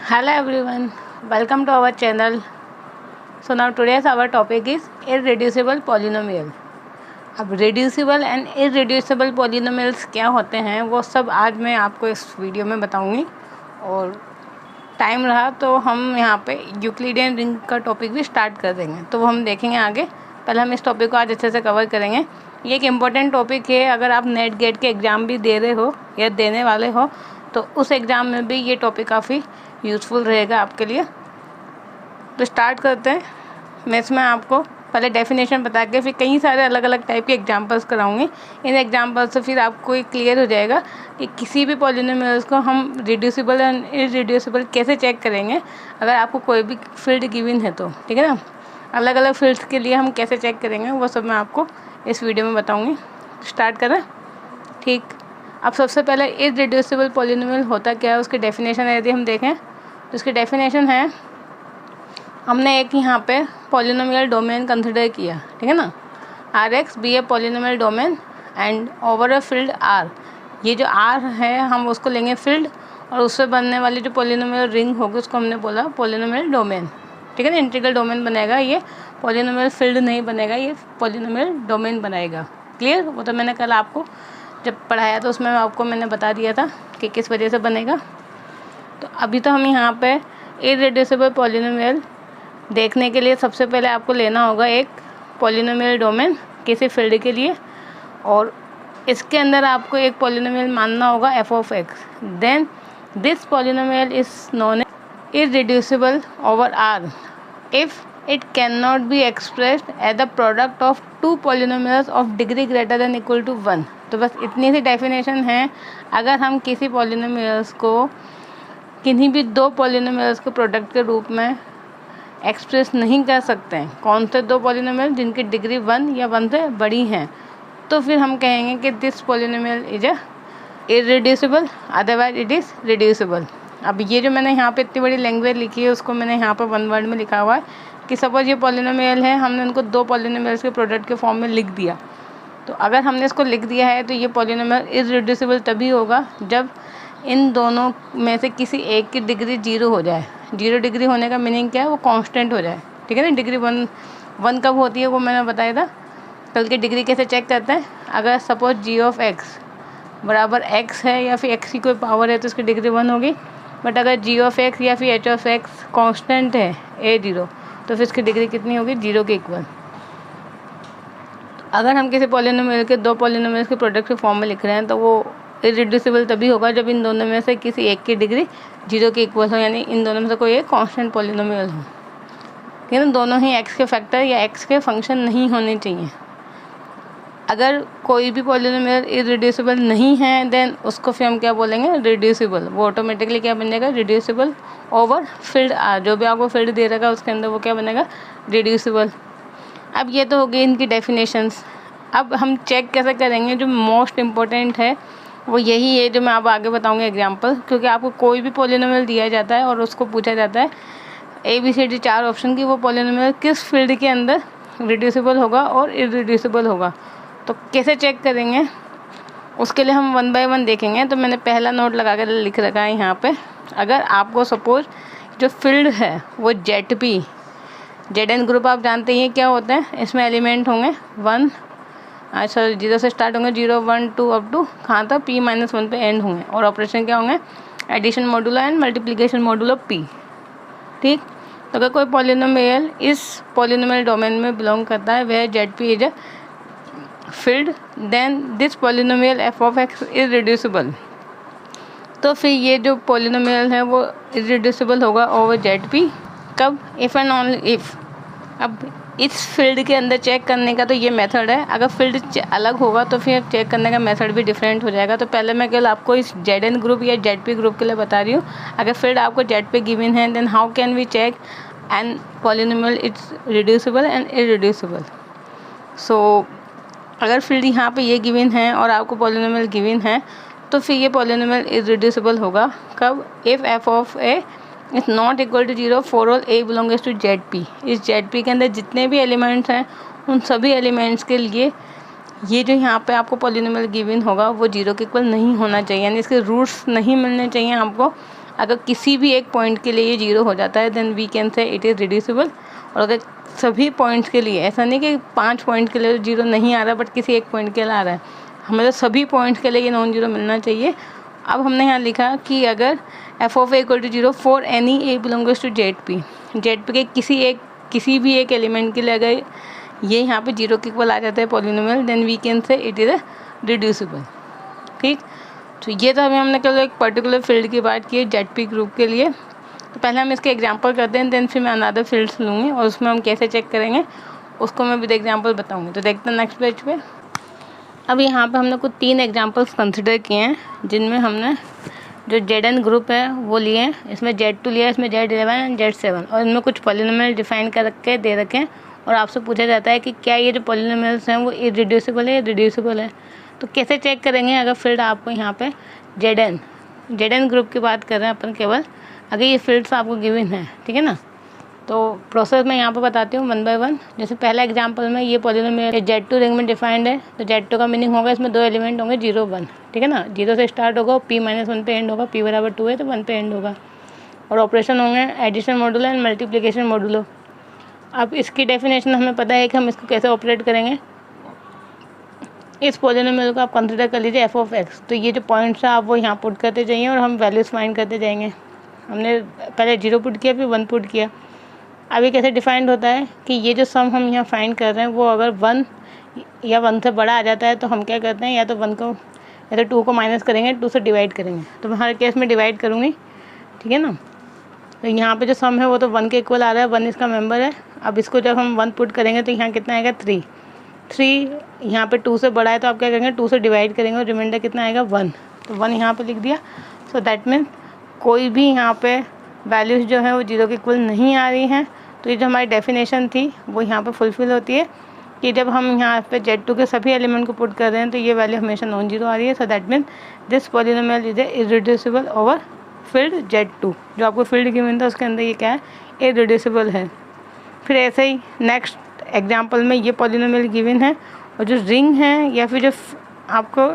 Hello everyone, welcome to our channel. So now today's our topic is irreducible polynomial. अब reducible and irreducible polynomials क्या होते हैं वो सब आज मैं आपको इस वीडियो में बताऊंगी। और टाइम रहा तो हम यहाँ पे यूक्लिडियन रिंग का टॉपिक भी स्टार्ट कर देंगे, तो वो हम देखेंगे आगे। पहले हम इस टॉपिक को आज अच्छे से कवर करेंगे। ये एक इम्पॉर्टेंट टॉपिक है, अगर आप नेट गेट के एग्ज़ाम भी दे रहे हो या देने वाले हो तो उस एग्ज़ाम में भी ये टॉपिक काफ़ी यूज़फुल रहेगा आपके लिए। तो स्टार्ट करते हैं। मैं इसमें आपको पहले डेफिनेशन बता के फिर कई सारे अलग अलग टाइप के एग्जांपल्स कराऊंगी। इन एग्जांपल्स से फिर आपको ये क्लियर हो जाएगा कि किसी भी पॉलिनोमियल्स को हम रिड्यूसिबल एंड इररिड्यूसिबल कैसे चेक करेंगे अगर आपको कोई भी फील्ड गिवन है तो, ठीक है ना। अलग अलग फील्ड्स के लिए हम कैसे चेक करेंगे वो सब मैं आपको इस वीडियो में बताऊँगी। स्टार्ट करें, ठीक। अब सबसे पहले इररिड्यूसिबल पॉलिनोमियल होता क्या है, उसकी डेफिनेशन यदि हम देखें तो उसकी डेफिनेशन है, हमने एक यहाँ पे पॉलिनोमियल डोमेन कंसिडर किया, ठीक है ना। R X be a polynomial domain and over a field R. ये जो आर है हम उसको लेंगे फील्ड, और उससे बनने वाली जो पॉलिनोमियल रिंग होगी उसको हमने बोला पॉलिनोमियल डोमेन, ठीक है ना। इंटीग्रल डोमेन बनेगा, ये पॉलिनोमियल फील्ड नहीं बनेगा, ये पॉलिनोमियल डोमेन बनाएगा। क्लियर? वो तो मैंने कल आपको जब पढ़ाया तो उसमें आपको मैंने बता दिया था कि किस वजह से बनेगा। तो अभी तो हम यहाँ पे इररिड्यूसिबल पॉलिनोमियल देखने के लिए सबसे पहले आपको लेना होगा एक पॉलिनोमियल डोमेन किसी फील्ड के लिए, और इसके अंदर आपको एक पॉलिनोमियल मानना होगा F of X. Then this polynomial is known irreducible over R if it can not be expressed as the product of two polynomials of degree greater than equal to 1। तो बस इतनी सी डेफिनेशन है। अगर हम किसी polynomials को किन्हीं भी दो पॉलिनोमियल्स के प्रोडक्ट के रूप में एक्सप्रेस नहीं कर सकते हैं, कौन से दो पॉलिनोमियल जिनकी डिग्री 1 या 1 से बड़ी हैं, तो फिर हम कहेंगे कि this polynomial is a irreducible, otherwise it is reducible. अब ये जो मैंने यहाँ पे इतनी बड़ी लैंग्वेज लिखी है उसको मैंने यहाँ पर वन वर्ड में लिखा हुआ है कि सपोज ये पॉलिनोमियल है, हमने उनको दो पॉलिनोमियल्स के प्रोडक्ट के फॉर्म में लिख दिया। तो अगर हमने इसको लिख दिया है तो ये पॉलिनोमियल इररिड्यूसिबल तभी होगा जब इन दोनों में से किसी एक की डिग्री 0 हो जाए। 0 डिग्री होने का मीनिंग क्या है, वो कांस्टेंट हो जाए, ठीक है ना। डिग्री 1 कब होती है वो मैंने बताया था कल। की डिग्री कैसे चेक करते हैं, अगर सपोज जी ऑफ एक्स बराबर एक्स है या फिर एक्स की कोई पावर है तो उसकी डिग्री 1 होगी। बट अगर जी ऑफ एक्स या फिर एच ऑफ एक्स कॉन्स्टेंट है A0 तो फिर इसकी डिग्री कितनी होगी, 0 के इक्वल। अगर हम किसी पॉलिनोमियल के दो पॉलिनोमियल्स के प्रोडक्ट के फॉर्म में लिख रहे हैं तो वो इररिड्यूसिबल तभी होगा जब इन दोनों में से किसी एक की डिग्री 0 के इक्वल हो, यानी इन दोनों में से कोई एक कांस्टेंट पॉलिनोमियल हो, ठीक है ना। दोनों ही एक्स के फैक्टर या एक्स के फंक्शन नहीं होने चाहिए। अगर कोई भी पॉलिनोमियल इररिड्यूसिबल नहीं है देन उसको फिर हम क्या बोलेंगे, रिड्यूसिबल। वो ऑटोमेटिकली क्या बन जाएगा, रिड्यूसिबल ओवर फील्ड आर। जो भी आपको फील्ड दे रहेगा उसके अंदर वो क्या बनेगा, रिड्यूसिबल। अब ये तो हो गई इनकी डेफिनेशंस। अब हम चेक कैसे करेंगे, जो मोस्ट इम्पोर्टेंट है वो यही है जो मैं अब आगे बताऊंगी एग्जांपल। क्योंकि आपको कोई भी पॉलिनोमियल दिया जाता है और उसको पूछा जाता है ABCD 4 ऑप्शन की, वो पॉलिनोमियल किस फील्ड के अंदर रिड्यूसिबल होगा और इररिड्यूसिबल होगा। तो कैसे चेक करेंगे उसके लिए हम 1 बाय 1 देखेंगे। तो मैंने पहला नोट लगा कर लिख रखा है यहाँ पे। अगर आपको सपोज जो फील्ड है वो ZP, ZN ग्रुप आप जानते हैं क्या होते हैं, इसमें एलिमेंट होंगे 1 सॉरी 0 से स्टार्ट होंगे, 0 1 2 अप टू कहाँ तक P-1 पे एंड होंगे, और ऑपरेशन क्या होंगे, addition modulo and multiplication modulo P, ठीक। तो अगर कोई पॉलिनोमियल इस पॉलिनोमियल डोमेन में बिलोंग करता है वह ZP is a field, then this polynomial f of x is reducible. तो फिर ये जो पॉलिनोमियल है वो इररिड्यूसिबल होगा ओवर ZP। कब, इफ़ एंड ओनली इफ़। अब इस फील्ड के अंदर चेक करने का तो ये मेथड है, अगर फील्ड अलग होगा तो फिर चेक करने का मेथड भी डिफरेंट हो जाएगा। तो पहले मैं केवल आपको इस ZN ग्रुप या ZP ग्रुप के लिए बता रही हूँ। अगर फील्ड आपको ZP गिवन है then how can we check and polynomial it's reducible and irreducible. So अगर फील्ड यहाँ पे ये गिवन है और आपको पॉलिनोमियल गिवन है तो फिर ये पॉलिनोमियल इररिड्यूसिबल होगा। कब, if f of a is not equal to 0 for all a belongs to ZP। इस ZP के अंदर जितने भी एलिमेंट्स हैं उन सभी एलिमेंट्स के लिए ये जो यहाँ पे आपको पॉलिनोमियल गिवन होगा वो 0 के इक्वल नहीं होना चाहिए, यानी इसके रूट्स नहीं मिलने चाहिए आपको। अगर किसी भी एक पॉइंट के लिए ये 0 हो जाता है then we can say it is reducible. और अगर सभी पॉइंट्स के लिए, ऐसा नहीं कि 5 पॉइंट के लिए 0 नहीं आ रहा बट किसी एक पॉइंट के लिए आ रहा है, हमें तो सभी पॉइंट्स के लिए ये नॉन जीरो मिलना चाहिए। अब हमने यहाँ लिखा कि अगर F of A equal to 0 for any A belongs to Z P के किसी भी एक एलिमेंट के लिए अगर ये यहाँ पे 0 के इक्वल आ जाता है polynomial then we can say it is reducible. ठीक, तो ये तो हमने कल एक पर्टिकुलर फील्ड की बात की जेड पी ग्रुप के लिए। तो पहले हम इसके एग्जांपल करते हैं, देन फिर मैं अनदर फील्ड्स लूँगी और उसमें हम कैसे चेक करेंगे उसको मैं विद एग्जांपल बताऊँगी। तो देखते हैं नेक्स्ट पेज पे। अब यहाँ पे हमने कुछ 3 एग्जांपल्स कंसिडर किए हैं जिनमें हमने जो जेड ग्रुप है वो लिए हैं, इसमें Z2 लिया है, इसमें Z11 एंड Z7, और इनमें कुछ पॉलिनोमियल डिफाइन कर रखे दे रखे हैं और आपसे पूछा जाता है कि क्या ये जो पॉलिनोमियल्स हैं वो इरेड्यूसिबल है या रिड्यूसिबल है। तो कैसे चेक करेंगे अगर फील्ड आपको यहाँ पे जेड ग्रुप की बात कर रहे हैं अपन केवल, अगर ये फील्ड्स आपको गिवन है, ठीक है ना। तो प्रोसेस मैं यहाँ पे बताती हूँ 1 बाय 1। जैसे पहला एग्जांपल में ये पॉलिनोमियल Z2 रिंग में डिफाइंड है, तो Z2 का मीनिंग होगा इसमें 2 एलिमेंट होंगे 0 1, ठीक है ना। 0 से स्टार्ट होगा, P-1 पे एंड होगा, P बराबर 2 है तो 1 पे एंड होगा, और ऑपरेशन होंगे addition modulo and multiplication modulo. अब इसकी डेफिनेशन हमें पता है कि हम इसको कैसे ऑपरेट करेंगे। इस पॉलिनोमियल को आप कंसिडर कर लीजिए f ऑफ x। तो ये जो पॉइंट्स है आप वो यहाँ पुट करते जाइए और हम वैल्यूज़ फाइंड करते जाएंगे। हमने पहले 0 पुट किया फिर 1 पुट किया। अभी कैसे डिफाइंड होता है कि ये जो सम हम यहाँ फाइंड कर रहे हैं वो अगर 1 या 1 से बड़ा आ जाता है तो हम क्या करते हैं, या तो 1 को या तो 2 को माइनस करेंगे, 2 से डिवाइड करेंगे। तो मैं हर केस में डिवाइड करूँगी, ठीक है ना। तो यहाँ पे जो सम है वो तो 1 के इक्वल आ रहा है, 1 इसका मेंबर है। अब इसको जब हम 1 पुट करेंगे तो यहाँ कितना आएगा 3 यहाँ पे 2 से बड़ा है तो आप क्या करेंगे 2 से डिवाइड करेंगे और रिमाइंडर कितना आएगा 1। तो 1 यहाँ पे लिख दिया। सो दैट मीन कोई भी यहाँ पे वैल्यूज़ जो है वो 0 के इक्वल नहीं आ रही हैं। तो ये जो हमारी डेफिनेशन थी वो यहाँ पे फुलफिल होती है कि जब हम यहाँ पे Z2 के सभी एलिमेंट को पुट कर रहे हैं तो ये वैल्यू हमेशा नॉन जीरो आ रही है। So that mean this polynomial is irreducible over field Z2। जो आपको फील्ड गिवन था उसके अंदर ये क्या है, इरेड्यूसिबल है। फिर ऐसे ही नेक्स्ट एग्जाम्पल में ये पॉलिनोमियल गिवन है और जो रिंग है या फिर जो आपको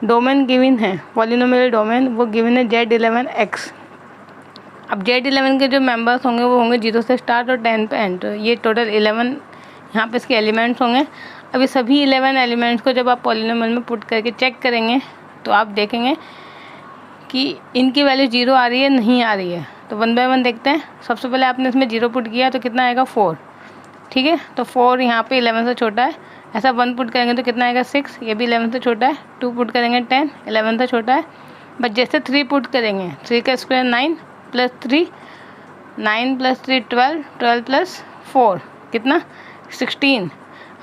डोमेन गिवन है, पॉलिनोमियल डोमेन, वो गिवन है Z11X। अब Z11 के जो मेंबर्स होंगे वो होंगे 0 से स्टार्ट और 10 पे एंड। तो ये टोटल 11 यहाँ पे इसके एलिमेंट्स होंगे। अभी सभी 11 एलिमेंट्स को जब आप पॉलिनोमियल में पुट करके चेक करेंगे तो आप देखेंगे कि इनकी वैल्यू 0 आ रही है नहीं आ रही है। तो 1 बाय 1 देखते हैं। सबसे पहले आपने इसमें 0 पुट किया तो कितना आएगा 4, ठीक है। तो 4 यहाँ पे 11 से छोटा है। ऐसा 1 पुट करेंगे तो कितना आएगा 6, ये भी 11 से छोटा है। 2 पुट करेंगे 10, 11 से छोटा है। बट जैसे 3 पुट करेंगे, 3 का स्क्वायर 9 प्लस 3, 9 प्लस 3 12, 12 प्लस 4 कितना 16।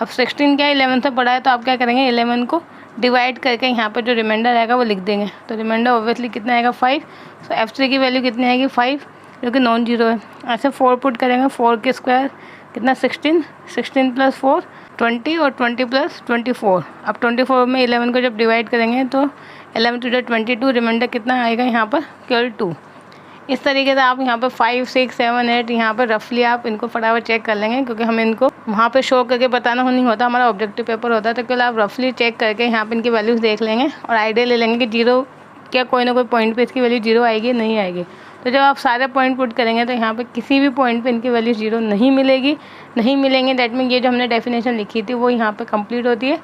अब 16 क्या 11 से बड़ा है तो आप क्या करेंगे 11 को डिवाइड करके यहाँ पर जो रिमाइंडर आएगा वो लिख देंगे। तो रिमाइंडर ऑब्वियसली कितना आएगा 5। सो F3 की वैल्यू कितनी आएगी 5, जो कि नॉन जीरो है। ऐसे 4 पुट करेंगे, 4 के स्क्वायर कितना 16, 16 प्लस 4 20 और 20 प्लस 24। अब 24 में 11 को जब डिवाइड करेंगे तो 11 टू 22, रिमाइंडर कितना आएगा यहाँ पर केवल 2। इस तरीके से आप यहाँ पर 5, 6, 7, 8 यहाँ पर रफली आप इनको फटाफट चेक कर लेंगे, क्योंकि हमें इनको वहाँ पे शो करके बताना नहीं होता, हमारा ऑब्जेक्टिव पेपर होता है। तो केवल आप रफली चेक करके यहाँ पे इनकी वैल्यूज़ देख लेंगे और आइडिया ले लेंगे कि 0 क्या कोई ना कोई पॉइंट पे इसकी वैल्यू 0 आएगी नहीं आएगी। तो जब आप सारे पॉइंट पुट करेंगे तो यहाँ पे किसी भी पॉइंट पे इनकी वैल्यू 0 नहीं मिलेंगे। दैट मीन ये जो हमने डेफिनेशन लिखी थी वो यहाँ पे कंप्लीट होती है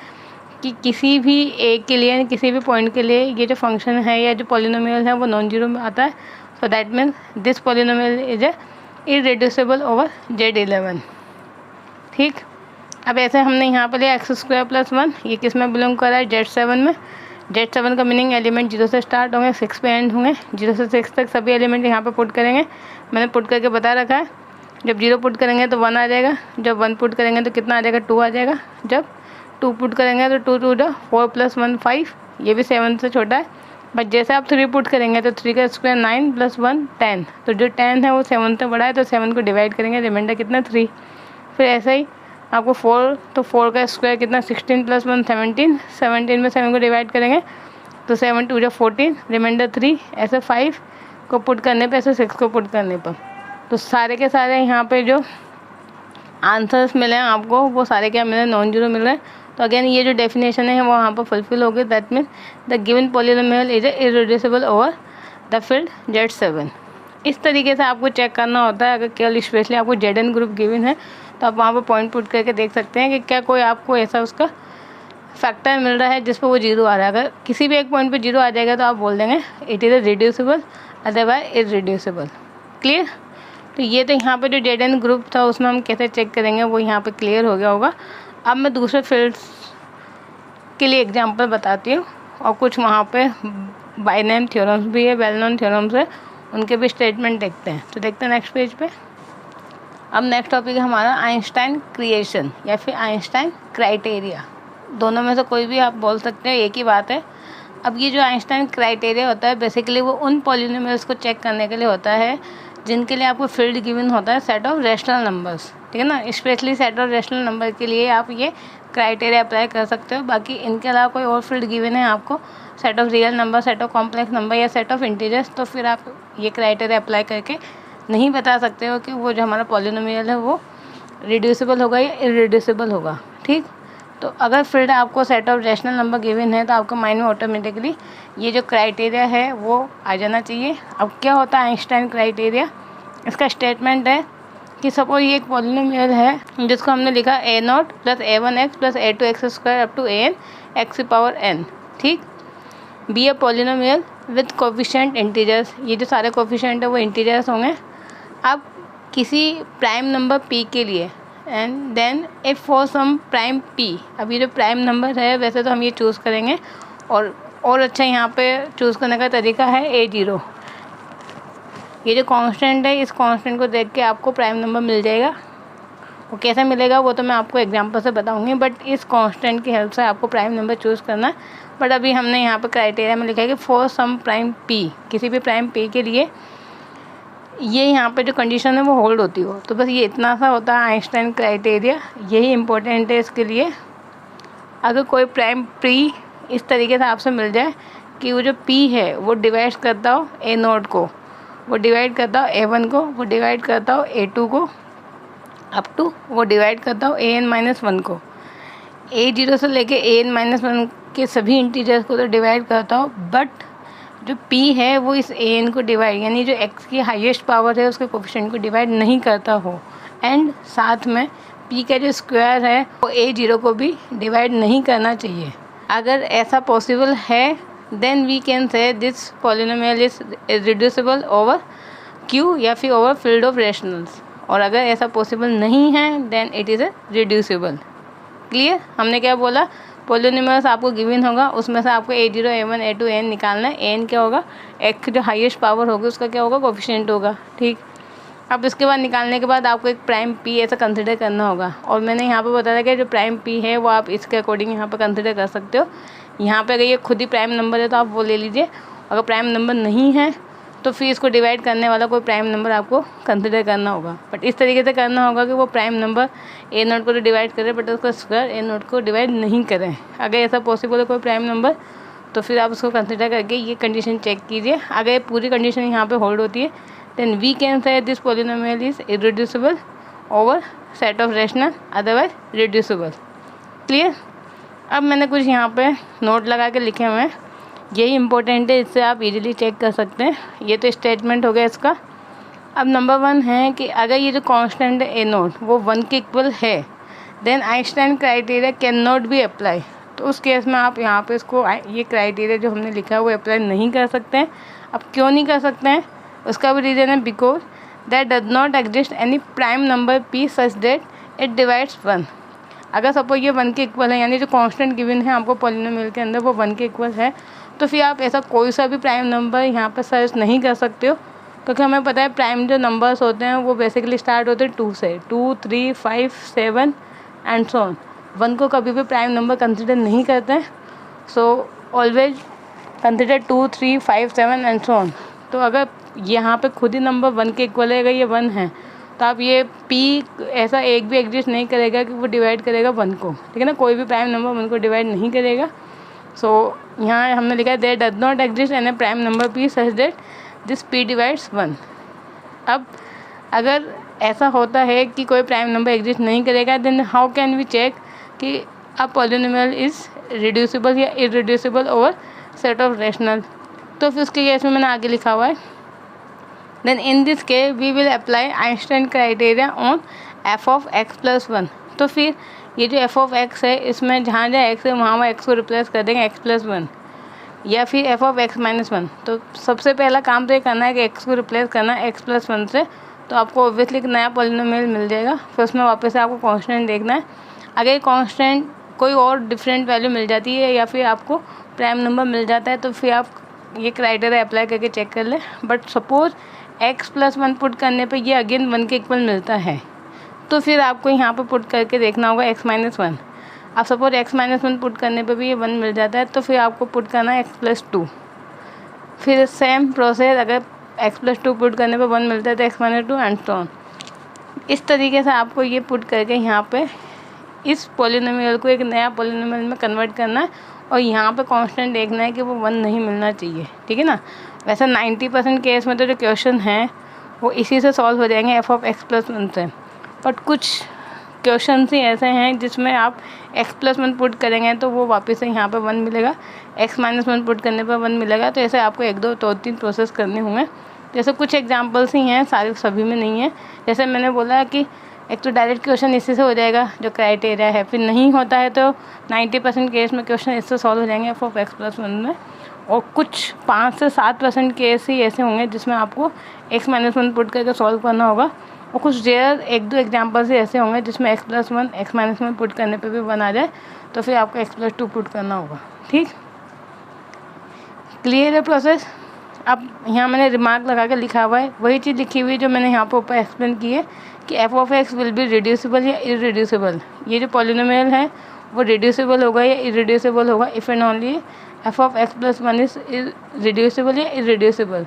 कि किसी भी एक के लिए, किसी भी पॉइंट के लिए ये जो फंक्शन है या जो पॉलिनोमियल है वो नॉन जीरो में आता है। सो that means this polynomial is irreducible over Z11। ठीक, अब ऐसे हमने यहाँ पर लिया x² + 1, ये किस में बिलोंग कर रहा है Z7 में। Z7 का मीनिंग एलिमेंट 0 से स्टार्ट होंगे, 6 पे एंड होंगे। 0 से 6 तक सभी एलिमेंट यहाँ पे पुट करेंगे, मैंने पुट करके बता रखा है। जब 0 पुट करेंगे तो 1 आ जाएगा, जब 1 पुट करेंगे तो कितना आ जाएगा 2 आ जाएगा, जब 2 पुट करेंगे तो 2 2 4 + 1 5, ये भी 7 से छोटा है। बट जैसे आप 3 पुट करेंगे तो 3 का स्क्वायर 9 + 1 10, तो जो 10 है वो 7 से बड़ा है तो 7 को डिवाइड करेंगे, रिमाइंडर कितना 3। फिर ऐसे ही आपको 4, तो 4 का स्क्वायर कितना 16 + 1 17, 17 में 7 को डिवाइड करेंगे तो 7 2 14, रिमाइंडर 3। ऐसे 5 को पुट करने पे, ऐसे 6 को पुट करने पर, तो सारे के सारे यहाँ पे जो आंसर्स मिले हैं आपको वो सारे क्या मिले, नॉन जीरो मिल रहे हैं। तो अगेन ये जो डेफिनेशन है वो वहाँ पर फुलफिल हो गई। That mean the given polynomial is irreducible over the field Z7। इस तरीके से आपको चेक करना होता है। अगर केवल स्पेशली आपको ZN ग्रुप गिवन है तो आप वहाँ पर पॉइंट पुट करके देख सकते हैं कि क्या कोई आपको ऐसा उसका फैक्टर मिल रहा है जिस पर वो जीरो आ रहा है। अगर किसी भी एक पॉइंट पे जीरो आ जाएगा तो आप बोल देंगे it is a reducible, otherwise irreducible. Clear? तो ये तो यहाँ पे जो ZN ग्रुप था उसमें हम कैसे चेक करेंगे वो यहाँ पे क्लियर हो गया होगा। अब मैं दूसरे फील्ड्स के लिए एग्जांपल बताती हूँ और कुछ वहाँ पे बाइनेम थ्योरम्स भी है, वेल नोन थ्योरम्स है, उनके भी स्टेटमेंट देखते हैं। तो देखते हैं नेक्स्ट पेज पे। अब नेक्स्ट टॉपिक है हमारा आइंस्टाइन क्रिएशन या फिर आइंस्टाइन क्राइटेरिया। दोनों में से कोई भी आप बोल सकते हैं, एक ही बात है। अब ये जो आइंस्टाइन क्राइटेरिया होता है बेसिकली वो उन पॉलिनोमियल्स को चेक करने के लिए होता है जिनके लिए आपको फील्ड गिवन होता है सेट ऑफ रैशनल नंबर्स, ठीक है ना। Specially set of rational number के लिए आप ये क्राइटेरिया अप्लाई कर सकते हो। बाकी इनके अलावा कोई और फील्ड गिवन है आपको set of real number, set of complex number या सेट ऑफ इंटीजर्स, तो फिर आप ये क्राइटेरिया अप्लाई करके नहीं बता सकते हो कि वो जो हमारा पॉलिनोमियल है वो रिड्यूसिबल होगा या इररिड्यूसिबल होगा, ठीक। तो अगर फील्ड आपको set of rational number given है तो आपके माइंड में ऑटोमेटिकली ये जो क्राइटेरिया है वो आ जाना चाहिए। अब क्या होता है आइंस्टाइन क्राइटेरिया? इसका स्टेटमेंट है कि सपोज ये एक पॉलिनोमियल है जिसको हमने लिखा a0 + a1x + a2x² up to an x⁴n, ठीक। Be a polynomial with coefficient integers, ये जो सारे कोफिशिएंट है वो इंटीजर्स होंगे। अब किसी प्राइम नंबर p के लिए and then if for some prime p, अब ये जो प्राइम नंबर है वैसे तो हम ये चूज़ करेंगे और अच्छा यहाँ पे चूज़ करने का तरीका है a0। ये जो कांस्टेंट है इस कांस्टेंट को देख के आपको प्राइम नंबर मिल जाएगा। वो कैसे मिलेगा वो तो मैं आपको एग्जांपल से बताऊंगी, बट इस कांस्टेंट की हेल्प से आपको प्राइम नंबर चूज़ करना है। बट अभी हमने यहाँ पे क्राइटेरिया में लिखा है कि फॉर सम प्राइम p, किसी भी प्राइम p के लिए ये यहाँ पे जो कंडीशन है वो होल्ड होती हो। तो बस ये इतना सा होता है आइंस्टाइन क्राइटेरिया, यही इम्पोर्टेंट है इसके लिए। अगर कोई प्राइम p इस तरीके से आपसे मिल जाए कि वो जो p है वो डिवाइड करता हो a0 को, वो डिवाइड करता हो a1 को, वो डिवाइड करता हो a2 को, अप टू वो डिवाइड करता हो an-1 को, a0 से लेके an-1 के सभी इंटीजर्स को तो डिवाइड करता हो, बट जो p है वो इस an को डिवाइड, यानी जो x की हाईएस्ट पावर है उसके कोफिशिएंट को डिवाइड नहीं करता हो। एंड साथ में p का जो स्क्वायर है वो a0 को भी डिवाइड नहीं करना चाहिए। अगर ऐसा पॉसिबल है then we can say this polynomial is reducible over q या फिर ओवर फील्ड ऑफ रैशनल्स। और अगर ऐसा पॉसिबल नहीं है then it is reducible. Clear? हमने क्या बोला, पॉलिनोमियल्स आपको गिवन होगा, उसमें से आपको a0, a1, a2, an निकालना है। an क्या होगा? x जो हाईएस्ट पावर होगी उसका क्या होगा? कोफिशिएंट होगा, ठीक। अब इसके बाद निकालने के बाद आपको एक प्राइम p ऐसा कंसिडर करना होगा। और मैंने यहाँ पे बताया कि जो प्राइम p है वो आप इसके अकॉर्डिंग यहाँ पे कंसिडर कर सकते हो। यहाँ पे अगर ये खुद ही प्राइम नंबर है तो आप वो ले लीजिए, अगर प्राइम नंबर नहीं है तो फिर इसको डिवाइड करने वाला कोई प्राइम नंबर आपको कंसिडर करना होगा। बट इस तरीके से करना होगा कि वो प्राइम नंबर a0 को तो डिवाइड करे बट उसका स्क्वायर a0 को डिवाइड नहीं करें। अगर ऐसा पॉसिबल है कोई प्राइम नंबर तो फिर आप उसको कंसिडर करके ये कंडीशन चेक कीजिए। अगर पूरी कंडीशन यहाँ पे होल्ड होती है then we can say this polynomial is irreducible over set of rational, otherwise reducible. Clear? अब मैंने कुछ यहाँ पे नोट लगा के लिखे हुए हैं, यही इंपॉर्टेंट है, इससे आप इजीली चेक कर सकते हैं। ये तो स्टेटमेंट हो गया इसका। अब नंबर 1 है कि अगर ये जो कांस्टेंट है a0 वो 1 के इक्वल है then Einstein criteria can not be apply. तो उस केस में आप यहाँ पे इसको ये क्राइटेरिया जो हमने लिखा है वो अप्लाई नहीं कर सकते हैं। अब क्यों नहीं कर सकते हैं उसका भी रीज़न है, because that does not exist any prime number p such that it divides 1। अगर सपोज ये 1 के इक्वल है, यानी जो कांस्टेंट गिवन है आपको पॉलिनोमियल के अंदर वो 1 के इक्वल है, तो फिर आप ऐसा कोई सा भी प्राइम नंबर यहाँ पर सर्च नहीं कर सकते हो। क्योंकि हमें पता है प्राइम जो नंबर्स होते हैं वो बेसिकली स्टार्ट होते हैं 2 से, 2, 3, 5, 7 एंड सो ऑन। 1 को कभी भी प्राइम नंबर कंसिडर नहीं करते हैं। So always consider 2, 3, 5, 7 and so on. तो अगर यहाँ पे खुद ही नंबर 1 के इक्वल है, अगर ये 1 है तो आप ये p ऐसा एक भी एग्जिस्ट नहीं करेगा कि वो डिवाइड करेगा 1 को, ठीक है ना। कोई भी प्राइम नंबर 1 को डिवाइड नहीं करेगा। सो यहाँ हमने लिखा है there does not exist any prime number p such that this p divides 1। अब अगर ऐसा होता है कि कोई प्राइम नंबर एग्जिस्ट नहीं करेगा then how can we check कि अ पॉलिनोमियल इज़ रिड्यूसिबल या irreducible over set of rational. तो फिर उसके केस में मैंने आगे लिखा हुआ है, then in this case we will apply Einstein criteria on f of x plus one. तो फिर ये जो एफ ऑफ एक्स है, इसमें जहाँ जहाँ एक्स है वहाँ एक्स को रिप्लेस कर देंगे एक्स प्लस वन, या फिर F of x minus one. तो सबसे पहला काम तो ये करना है कि एक्स को रिप्लेस करना है एक्स प्लस वन से, तो आपको ऑब्वियसली एक नया पॉलिनोमियल मिल जाएगा। फिर उसमें वापस से आपको कांस्टेंट देखना है। अगर कांस्टेंट कोई और डिफरेंट वैल्यू मिल जाती है या फिर आपको प्राइम नंबर मिल जाता है, तो फिर आप ये क्राइटेरिया अप्लाई करके चेक कर लें। But suppose x plus one put करने पे ये अगेन वन के इक्वल मिलता है, तो फिर आपको यहाँ पे पुट करके देखना होगा एक्स माइनस वन। आप suppose x minus one put करने पे भी ये वन मिल जाता है, तो फिर आपको पुट करना है एक्स प्लस टू। फिर सेम प्रोसेस, अगर एक्स प्लस टू पुट करने पे वन मिलता है तो x minus two and so on. इस तरीके से आपको ये पुट करके यहाँ पे इस पॉलिनोमियल को एक नया पॉलिनोमियल में कन्वर्ट करना है, और यहाँ पे कांस्टेंट देखना है कि वो वन नहीं मिलना चाहिए, ठीक है ना। वैसे 90% केस में तो जो क्वेश्चन हैं वो इसी से सॉल्व हो जाएंगे F of x plus one से। बट कुछ क्वेश्चन ही ऐसे हैं जिसमें आप एक्स प्लस वन पुट करेंगे तो वो वापस से यहाँ पे वन मिलेगा, एक्स माइनस वन पुट करने पर वन मिलेगा। तो ऐसे आपको एक दो तीन प्रोसेस करने होंगे। जैसे कुछ एग्जांपल्स ही हैं, सारे सभी में नहीं है। जैसे मैंने बोला कि एक तो डायरेक्ट क्वेश्चन इसी से हो जाएगा जो क्राइटेरिया है, फिर नहीं होता है तो 90% केस में क्वेश्चन इससे सॉल्व हो जाएंगे F of x plus one में। और कुछ 5 से 7% केस ही ऐसे होंगे जिसमें आपको एक्स माइनस वन पुट करके सॉल्व करना होगा, और कुछ रेयर एक दो एग्जांपल्स ही ऐसे होंगे जिसमें x plus one x minus one put करने पे भी वन आ जाए, तो फिर आपको एक्स प्लस टू पुट करना होगा। ठीक, क्लियर है प्रोसेस। अब यहाँ मैंने रिमार्क लगा के लिखा हुआ है, वही चीज़ लिखी हुई जो मैंने यहाँ पर ऊपर एक्सप्लेन की है कि F of x will be reducible या इररिड्यूसिबल। ये जो पॉलिनोमियल है वो रिड्यूसिबल होगा या इररिड्यूसिबल होगा if and only F of x plus one is reducible या इररिड्यूसिबल।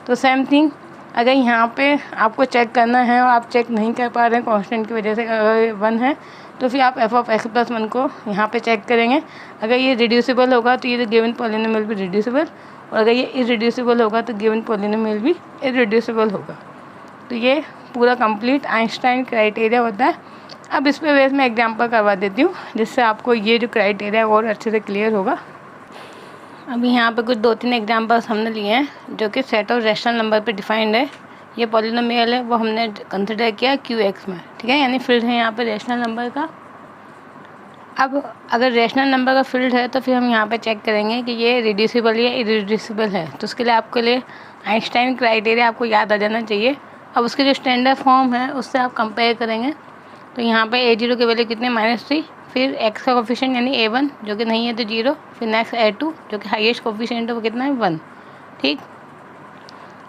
तो सेम थिंग, अगर यहाँ पे आपको चेक करना है और आप चेक नहीं कर पा रहे हैं कांस्टेंट की वजह से, अगर वन है तो फिर आप F of x plus one को यहाँ पे चेक करेंगे। अगर ये रिड्यूसिबल होगा तो ये गिवन पॉलिनोमियल भी रिड्यूसिबल, और अगर ये इररिड्यूसिबल होगा तो गिवन पॉलिनोमियल भी इररिड्यूसिबल होगा। तो ये पूरा कंप्लीट आइंस्टाइन क्राइटेरिया होता है। अब इस पे बेस में एग्जांपल करवा देती हूँ जिससे आपको ये जो क्राइटेरिया और अच्छे से क्लियर होगा। अभी यहाँ पे कुछ 2-3 एग्जांपल्स हमने लिए हैं जो कि सेट ऑफ रैशनल नंबर पे डिफाइंड है। ये पॉलिनोमियल है वो हमने कंसिडर किया क्यू एक्स में, ठीक है, यानी फील्ड है यहाँ पे रैशनल नंबर का। अब अगर रैशनल नंबर का फील्ड है तो फिर हम यहाँ पे चेक करेंगे कि ये रिड्यूसिबल या इररिड्यूसिबल है। तो उसके लिए आपके लिए आइंस्टाइन क्राइटेरिया आपको याद आ जाना चाहिए। अब उसके जो स्टैंडर्ड फॉर्म है उससे आप कंपेयर करेंगे। तो यहाँ पे a0 की वैल्यू कितनी -3, फिर x का कोफिशिएंट यानी a1 जो कि नहीं है तो 0, फिर नेक्स्ट a2 जो कि हाईएस्ट कोफिशिएंट है वो कितना है 1। ठीक,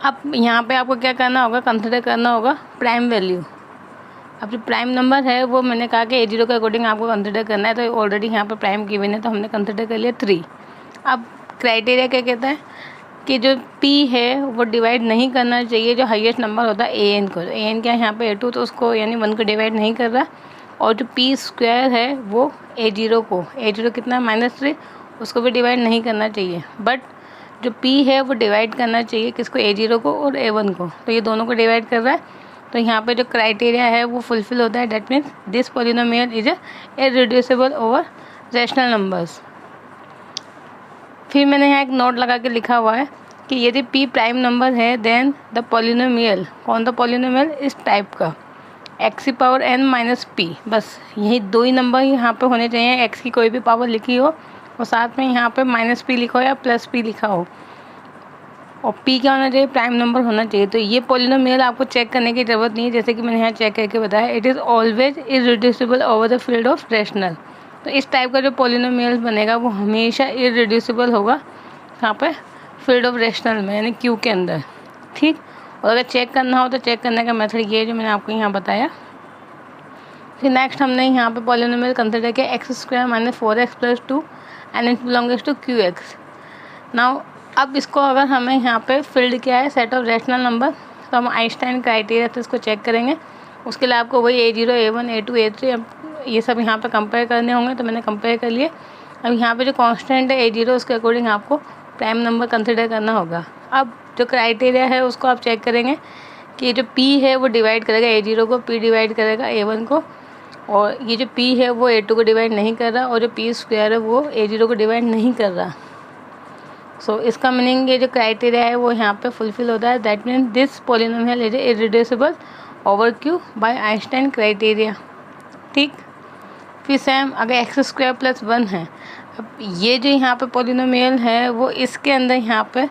अब यहाँ पे आपको क्या करना होगा, कंसिडर करना होगा प्राइम वैल्यू। अब जो प्राइम नंबर है वो मैंने कहा कि a0 के अकॉर्डिंग आपको कंसिडर करना है, तो ऑलरेडी यहाँ पे प्राइम गिवन है तो हमने कंसिडर कर लिया 3। अब क्राइटेरिया क्या कहता है कि जो p है वो डिवाइड नहीं करना चाहिए जो हाईएस्ट नंबर होता है an को। an क्या है यहाँ पे a2, तो उसको यानी 1 को डिवाइड नहीं कर रहा। और जो p स्क्वायर है वो a0 कितना है -3, उसको भी डिवाइड नहीं करना चाहिए। बट जो p है वो डिवाइड करना चाहिए किसको, a0 को और a1 को, तो ये दोनों को डिवाइड कर रहा है। तो यहाँ पे जो क्राइटेरिया है वो फुलफिल होता है। That means this polynomial is irreducible over rational numbers. फिर मैंने यहाँ एक नोट लगा के लिखा हुआ है कि यदि p प्राइम नंबर है देन द पॉलिनोमियल, कौन सा पॉलिनोमियल, इस टाइप का x⁻n - p। बस यही 2 ही नंबर यहाँ पे होने चाहिए, x की कोई भी पावर लिखी हो और साथ में यहाँ पे -p लिखा हो या +p लिखा हो, और p क्या होना चाहिए, प्राइम नंबर होना चाहिए। तो ये पॉलिनोमियल आपको चेक करने की ज़रूरत नहीं है, जैसे कि मैंने यहाँ चेक करके बताया, it is always irreducible over the field of rational. तो इस टाइप का जो पॉलिनोमियल बनेगा वो हमेशा इररिड्यूसिबल होगा यहाँ पे फील्ड ऑफ रैशनल में, यानी क्यू के अंदर। ठीक, और अगर चेक करना हो तो चेक करने का मेथड ये है जो मैंने आपको यहाँ बताया। फिर नेक्स्ट हमने यहाँ पे पॉलिनोमियल कंसिडर किया x² - 4x + 2 and it belongs to QX। Now अब इसको अगर हमें यहाँ पे फील्ड क्या है, सेट ऑफ रैशनल नंबर, तो हम आइंस्टाइन क्राइटेरिया से इसको चेक करेंगे। उसके लिए आपको वही a0, a1, a2, a3 ये सब यहाँ पे कंपेयर करने होंगे, तो मैंने कंपेयर कर लिए। अब यहाँ पे जो कांस्टेंट है a0 उसके अकॉर्डिंग आपको प्राइम नंबर कंसिडर करना होगा। अब जो क्राइटेरिया है उसको आप चेक करेंगे कि जो p है वो डिवाइड करेगा a0 को, p डिवाइड करेगा a1 को, और ये जो p है वो a2 को डिवाइड नहीं कर रहा, और जो p² है वो a0 को डिवाइड नहीं कर रहा। सो इसका मीनिंग ये जो क्राइटेरिया है वो यहाँ पे फुलफिल होता है। That means this polynomial is irreducible over Q by Einstein criteria. ठीक, फिर सेम अगर एक्स स्क्वायर प्लस 1 है, अब ये जो यहाँ पे पॉलिनोमियल है वो इसके अंदर यहाँ पे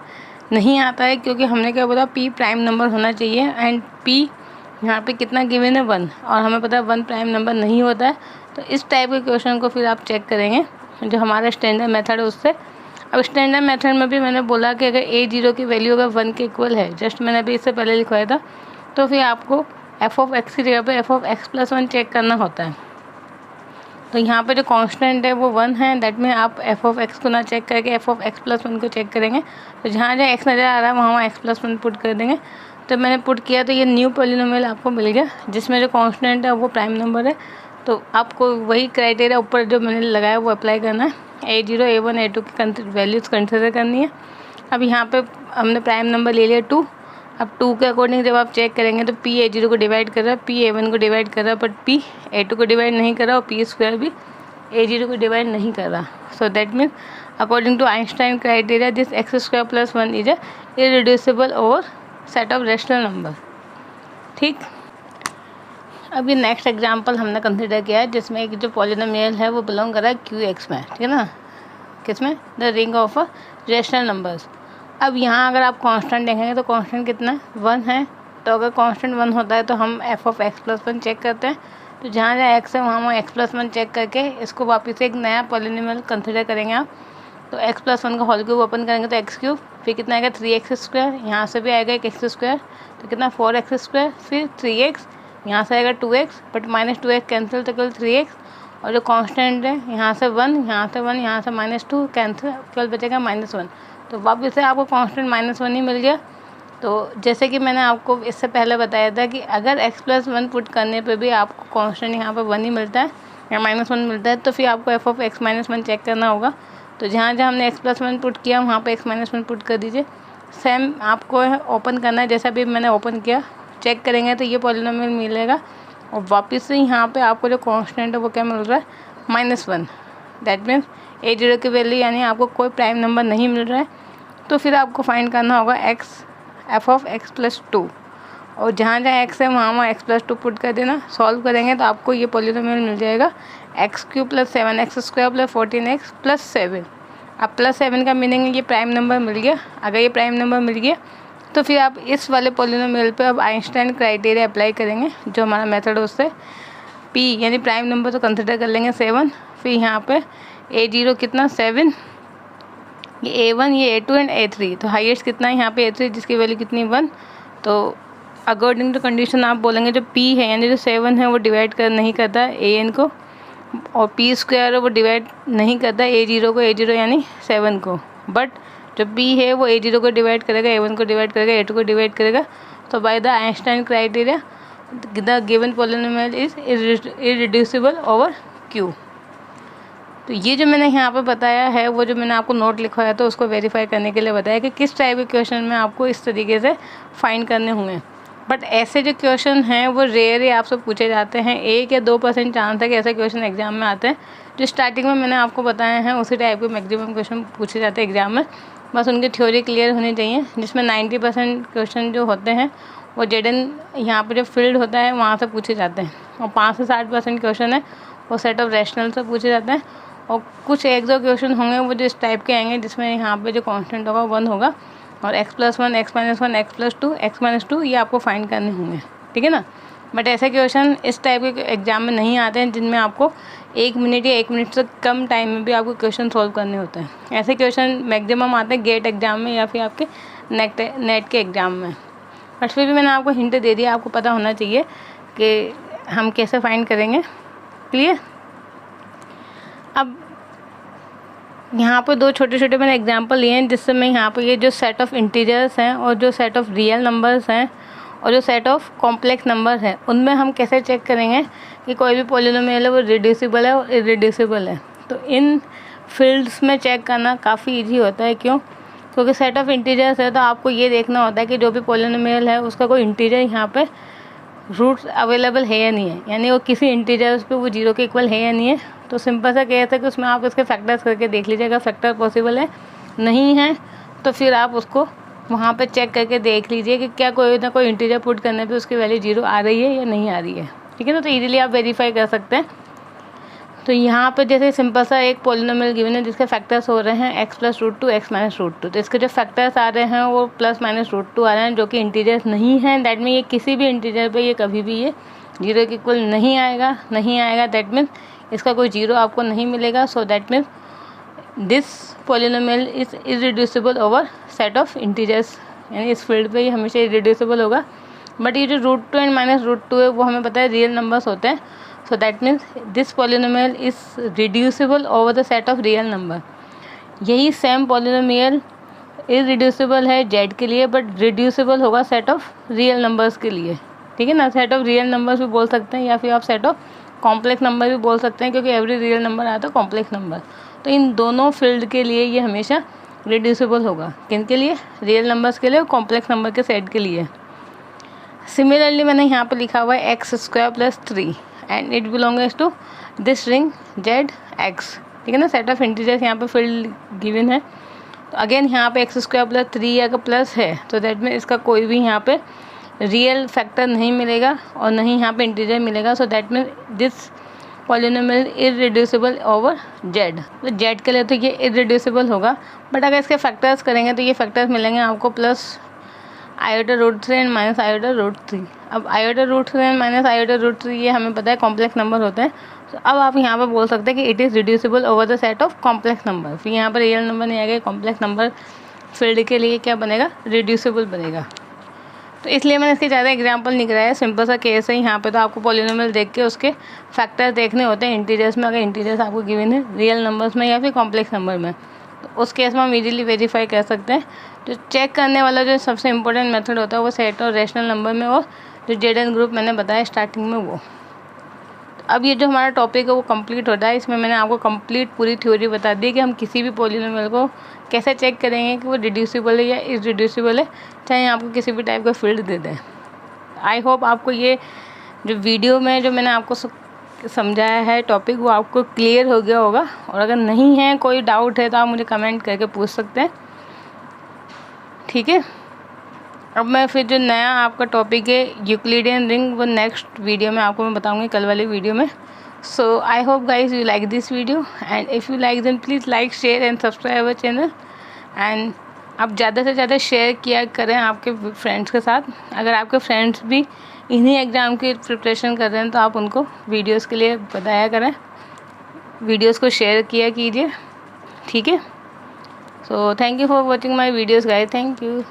नहीं आता है, क्योंकि हमने क्या बोला पी प्राइम नंबर होना चाहिए एंड पी यहाँ पे कितना गिवन है 1, और हमें पता है 1 प्राइम नंबर नहीं होता है। तो इस टाइप के क्वेश्चन को फिर आप चेक करेंगे जो हमारा स्टैंडर्ड मेथड है उससे। अब स्टैंडर्ड मेथड में भी मैंने बोला कि अगर a0 की वैल्यू अगर 1 के इक्वल है, जस्ट मैंने अभी इससे पहले लिखवाया था, तो फिर आपको एफ ऑफ एक्स की जगह पे f of x plus 1 check करना होता है। तो यहाँ पे जो कांस्टेंट है वो 1 है, दैट में आप एफ ऑफ एक्स को ना चेक करके एफ ऑफ एक्स प्लस 1 को चेक करेंगे। तो जहाँ जहाँ एक्स नज़र आ रहा है वहाँ एक्स प्लस 1 पुट कर देंगे। तो मैंने पुट किया तो ये न्यू पॉलिनोमियल आपको मिल गया जिसमें जो कांस्टेंट है वो प्राइम नंबर है। तो आपको वही क्राइटेरिया ऊपर जो मैंने लगाया वो अप्लाई करना है। a0, a1, a2 की वैल्यूज़ कंसिडर करनी है। अब यहाँ पे हमने प्राइम नंबर ले लिया 2। अब 2 के अकॉर्डिंग जब आप चेक करेंगे तो p a0 को डिवाइड कर रहा है, p a1 को डिवाइड कर रहा है, बट p a2 को डिवाइड नहीं कर रहा और p स्क्वायर भी a0 को डिवाइड नहीं कर रहा। So that means according to Einstein criteria this x square plus 1 is irreducible over set of rational number. ठीक, अभी नेक्स्ट एग्जांपल हमने कंसिडर किया है जिसमें एक जो पॉलिनोमियल है वो बिलोंग कर रहा है QX में, ठीक है ना, किसमें, the ring of rational numbers. अब यहाँ अगर आप कांस्टेंट देखेंगे तो कांस्टेंट कितना है, 1 है। तो अगर कांस्टेंट 1 होता है तो हम f of x plus 1 check करते हैं। तो जहाँ जहाँ एक्स है वहाँ वहाँ एक्स प्लस 1 चेक करके इसको वापस से एक नया पॉलिनोमियल कंसिडर करेंगे आप। तो एक्स प्लस 1 का होल क्यूब ओपन करेंगे तो एक्स क्यूब, फिर कितना आएगा 3x स्क्वायर, यहाँ से भी आएगा एक एक्स स्क्वायर, तो कितना 4x स्क्वायर, फिर 3x, यहाँ से आएगा 2x, but minus 2x cancel तो केवल 3x, और जो कांस्टेंट है यहाँ से 1, यहाँ से 1, यहाँ से -2 कैंसिल, केवल बचेगा -1। तो वापस से आपको कांस्टेंट -1 ही मिल गया। तो जैसे कि मैंने आपको इससे पहले बताया था कि अगर x प्लस 1 पुट करने पे भी आपको कांस्टेंट यहाँ पे 1 ही मिलता है या -1 मिलता है, तो फिर आपको f of x minus 1 check करना होगा। तो जहाँ जहाँ हमने x प्लस 1 पुट किया वहाँ पे x माइनस 1 पुट कर दीजिए। सेम आपको ओपन करना है, जैसा भी मैंने ओपन किया, चेक करेंगे तो ये पॉलिनोमियल मिलेगा। और वापस से यहाँ पे आपको जो कांस्टेंट है वो क्या मिल रहा है, -1। दैट मीन्स a0 की वैल्यू यानी आपको कोई प्राइम नंबर नहीं मिल रहा है। तो फिर आपको फाइंड करना होगा एफ ऑफ एक्स प्लस 2, और जहाँ जहाँ एक्स है वहाँ वहाँ एक्स प्लस 2 पुट कर देना। सॉल्व करेंगे तो आपको ये पॉलिनोमियल मिल जाएगा x cube plus 7x square plus 14x plus 7। अब प्लस 7 का मीनिंग ये प्राइम नंबर मिल गया। अगर ये प्राइम नंबर मिल गया तो फिर आप इस वाले पॉलिनोमियल पे अब आइंस्टाइन क्राइटेरिया अप्लाई करेंगे जो हमारा मेथड है उससे। p यानी प्राइम नंबर तो कंसिडर कर लेंगे 7, फिर यहाँ पे a0 कितना 7, ये a1, ये a2 एंड a3। तो हाईएस्ट कितना है यहाँ पे a3 जिसकी वैल्यू कितनी 1। तो अकॉर्डिंग टू कंडीशन आप बोलेंगे जो p है यानी जो 7 है वो डिवाइड कर नहीं करता an को, और p स्क्वायर है वो डिवाइड नहीं करता a0 को, a0 यानी 7 को, बट जो p है वो a0 को डिवाइड करेगा, a1 को डिवाइड करेगा, a2 को डिवाइड करेगा। तो by the Einstein criteria the given polynomial is irreducible over q। तो ये जो मैंने यहाँ पे बताया है वो जो मैंने आपको नोट लिखवाया था उसको वेरीफाई करने के लिए बताया कि किस टाइप के क्वेश्चन में आपको इस तरीके से फाइंड करने होंगे। बट ऐसे जो क्वेश्चन हैं वो रेयर ही आपसे पूछे जाते हैं, 1 या 2% चांस है कि ऐसे क्वेश्चन एग्जाम में आते हैं। जो स्टार्टिंग में मैंने आपको बताया है उसी टाइप के मैक्सिमम क्वेश्चन पूछे जाते हैं एग्जाम में। बस उनकी थ्योरी क्लियर होनी चाहिए, जिसमें 90% क्वेश्चन जो होते हैं वो जेडन यहाँ पर जो फील्ड होता है वहाँ से पूछे जाते हैं, और 5 से 60% क्वेश्चन है वो सेट ऑफ रैशनल से पूछे जाते हैं। और कुछ 1-2 क्वेश्चन होंगे वो जो इस टाइप के आएंगे जिसमें यहाँ पे जो कांस्टेंट होगा 1 होगा, और x plus 1, x minus 1, x plus 2, x minus 2 ये आपको फाइंड करने होंगे, ठीक है ना। बट ऐसे क्वेश्चन इस टाइप के एग्जाम में नहीं आते हैं जिनमें आपको 1 मिनट या 1 मिनट से कम टाइम में भी आपको क्वेश्चन सॉल्व करने होते हैं। ऐसे क्वेश्चन मैक्सिमम आते हैं गेट एग्जाम में या फिर आपके नेट के एग्ज़ाम में। बट फिर भी मैंने आपको हिंट दे दिया, आपको पता होना चाहिए कि हम कैसे फाइंड करेंगे। क्लियर। अब यहाँ पे 2 छोटे छोटे मैंने एग्जांपल लिए हैं जिससे मैं यहाँ पे ये जो सेट ऑफ इंटीजर्स हैं और जो सेट ऑफ रियल नंबर्स हैं और जो सेट ऑफ कॉम्प्लेक्स नंबर्स हैं उनमें हम कैसे चेक करेंगे कि कोई भी पॉलिनोमियल है वो रिड्यूसिबल है और इररिड्यूसिबल है। तो इन फील्ड्स में चेक करना काफ़ी ईजी होता है। क्यों? क्योंकि सेट ऑफ इंटीजर्स है तो आपको ये देखना होता है कि जो भी पॉलिनोमियल है उसका कोई इंटीजर यहाँ पे रूट्स अवेलेबल है या नहीं है, यानी वो किसी इंटीजर्स पे वो 0 के इक्वल है या नहीं है। तो सिंपल सा केस है कि उसमें आप इसके फैक्टर्स करके देख लीजिएगा, फैक्टर पॉसिबल है नहीं है तो फिर आप उसको वहाँ पे चेक करके देख लीजिए कि क्या कोई ना कोई इंटीजर पुट करने पे उसकी वैल्यू 0 आ रही है या नहीं आ रही है। ठीक है ना, तो इजीली आप वेरीफाई कर सकते हैं। तो यहाँ पे जैसे सिंपल सा एक पॉलिनोमियल गिवन है जिसके फैक्टर्स हो रहे हैं x + √2 x - √2, तो इसके जो फैक्टर्स आ रहे हैं वो +- √2 आ रहे हैं जो कि इंटीजर्स नहीं हैं। दैट मीन ये किसी भी इंटीजर पे ये कभी भी ये 0 के इक्वल नहीं आएगा। दैट मीन इसका कोई 0 आपको नहीं मिलेगा। So that mean this polynomial is irreducible over set of integers, यानी इस फील्ड पे ये हमेशा इररिड्यूसिबल होगा। बट ये जो √2 एंड -√2 है वो हमें पता है रियल नंबर्स होते हैं। सो that means this polynomial is reducible over the set of real number. यही सेम पॉलिनोमियल इररिड्यूसिबल है जेड के लिए, बट रिड्यूसिबल होगा सेट ऑफ रियल नंबर्स के लिए। ठीक है ना, सेट ऑफ रियल नंबर्स भी बोल सकते हैं या फिर आप सेट ऑफ कॉम्प्लेक्स नंबर भी बोल सकते हैं, क्योंकि एवरी रियल नंबर आता है कॉम्प्लेक्स नंबर। तो इन दोनों फील्ड के लिए ये हमेशा रिड्यूसिबल होगा। किन के लिए? रियल नंबर्स के लिए और कॉम्प्लेक्स नंबर के सेट के लिए। सिमिलरली मैंने यहाँ पर लिखा हुआ है x² + 3 and it belongs to this ring ZX। ठीक है ना, सेट ऑफ इंटीजर्स यहाँ पे फील्ड गिवन है। तो अगेन यहाँ पे x² + 3 अगर प्लस है तो दैट मीन इसका कोई भी यहाँ पे रियल फैक्टर नहीं मिलेगा और नहीं यहाँ पे इंटीजर मिलेगा। So that mean this polynomial irreducible over z। तो z के लिए तो ये इररिड्यूसिबल होगा, बट अगर इसके फैक्टर्स करेंगे तो ये फैक्टर्स मिलेंगे आपको +i√3 एंड -i√3। अब i√3 एंड -i√3 ये हमें पता है कॉम्प्लेक्स नंबर होते हैं। तो अब आप यहाँ पर बोल सकते हैं कि it is reducible over the set of complex number. फिर यहाँ पर रियल नंबर नहीं आएगा, कॉम्प्लेक्स नंबर फील्ड के लिए क्या बनेगा? रिड्यूसिबल बनेगा। तो इसलिए मैंने इसके ज़्यादा एग्जाम्पल नहीं कराया, सिंपल सा केस है। यहाँ पे तो आपको पॉलिनोमियल देख के उसके फैक्टर देखने होते हैं इंटीजर्स में, अगर इंटीजर्स आपको गिवन है रियल नंबर्स में या फिर कॉम्प्लेक्स नंबर में, तो उस केस में हम इजीली वेरीफाई कर सकते हैं। जो चेक करने वाला जो सबसे इंपॉर्टेंट मेथड होता है वो सेट और रैशनल नंबर में, और जो जेडन ग्रुप मैंने बताया स्टार्टिंग में वो। अब ये जो हमारा टॉपिक है वो कंप्लीट होता है। इसमें मैंने आपको कंप्लीट पूरी थ्योरी बता दी कि हम किसी भी पॉलिनोमियल को कैसे चेक करेंगे कि वो रिड्यूसिबल है या इररिड्यूसिबल है, चाहे आपको किसी भी टाइप का फील्ड दे दें। आई होप आपको ये जो वीडियो में जो मैंने आपको समझाया है टॉपिक वो आपको क्लियर हो गया होगा। और अगर नहीं है, कोई डाउट है, तो आप मुझे कमेंट करके पूछ सकते हैं। ठीक है, अब मैं फिर जो नया आपका टॉपिक है यूक्लिडियन रिंग वो नेक्स्ट वीडियो में आपको मैं बताऊंगी, कल वाली वीडियो में। So I hope guys you like this video, and if you like then please like, share and subscribe our channel. And आप ज़्यादा से ज़्यादा शेयर किया करें आपके फ्रेंड्स के साथ। अगर आपके फ्रेंड्स भी इन्हीं एग्ज़ाम की प्रिपरेशन कर रहे हैं तो आप उनको वीडियोज़ के लिए बताया करें, वीडियोज़ को शेयर किया कीजिए। ठीक है, so thank you for watching my videos guys, thank you.